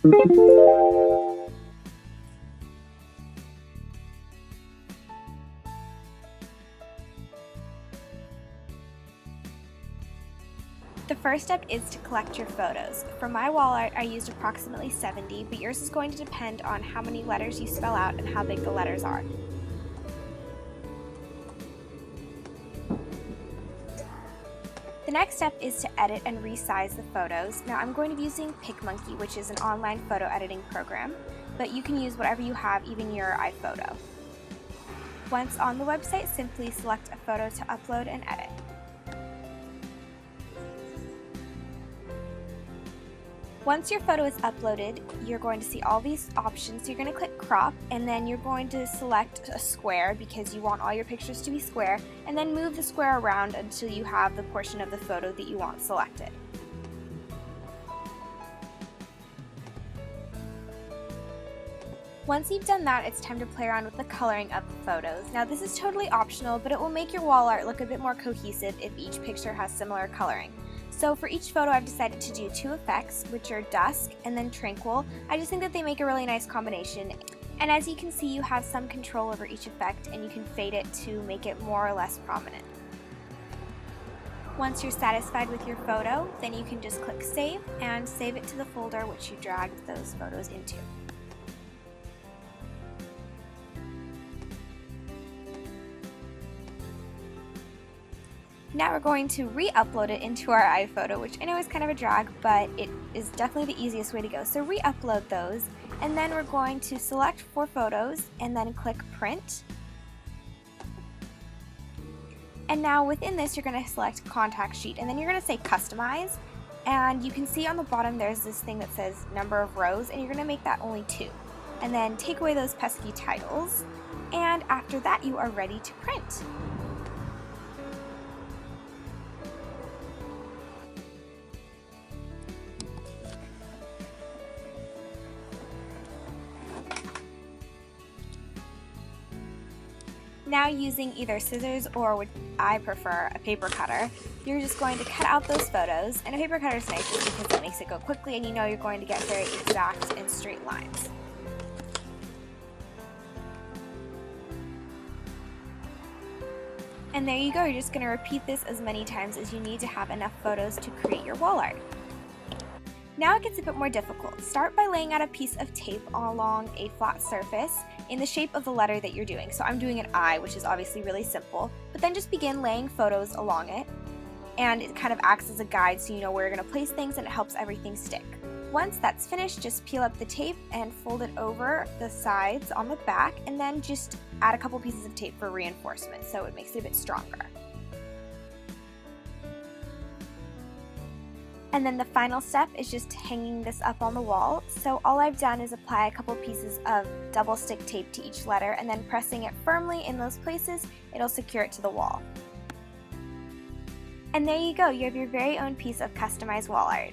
The first step is to collect your photos. For my wall art, I used approximately 70, but yours is going to depend on how many letters you spell out and how big the letters are. The next step is to edit and resize the photos. Now I'm going to be using PicMonkey, which is an online photo editing program, but you can use whatever you have, even your iPhoto. Once on the website, simply select a photo to upload and edit. Once your photo is uploaded, you're going to see all these options. You're going to click crop, and then you're going to select a square because you want all your pictures to be square, and then move the square around until you have the portion of the photo that you want selected. Once you've done that, it's time to play around with the coloring of the photos. Now this is totally optional, but it will make your wall art look a bit more cohesive if each picture has similar coloring. So for each photo, I've decided to do two effects, which are dusk and then tranquil. I just think that they make a really nice combination. And as you can see, you have some control over each effect, and you can fade it to make it more or less prominent. Once you're satisfied with your photo, then you can just click save and save it to the folder which you dragged those photos into. Now we're going to re-upload it into our iPhoto, which I know is kind of a drag, but it is definitely the easiest way to go. So re-upload those, and then we're going to select 4 photos and then click print. And now within this, you're going to select contact sheet, and then you're going to say customize. And you can see on the bottom there's this thing that says number of rows, and you're going to make that only 2. And then take away those pesky titles, and after that you are ready to print. Now using either scissors or, what I prefer, a paper cutter, you're just going to cut out those photos, and a paper cutter is nice just because it makes it go quickly and you know you're going to get very exact and straight lines. And there you go, you're just going to repeat this as many times as you need to have enough photos to create your wall art. Now it gets a bit more difficult. Start by laying out a piece of tape along a flat surface in the shape of the letter that you're doing. So I'm doing an I, which is obviously really simple, but then just begin laying photos along it, and it kind of acts as a guide so you know where you're going to place things, and it helps everything stick. Once that's finished, just peel up the tape and fold it over the sides on the back, and then just add a couple pieces of tape for reinforcement so it makes it a bit stronger. And then the final step is just hanging this up on the wall. So all I've done is apply a couple pieces of double stick tape to each letter, and then pressing it firmly in those places, it'll secure it to the wall. And there you go, you have your very own piece of customized wall art.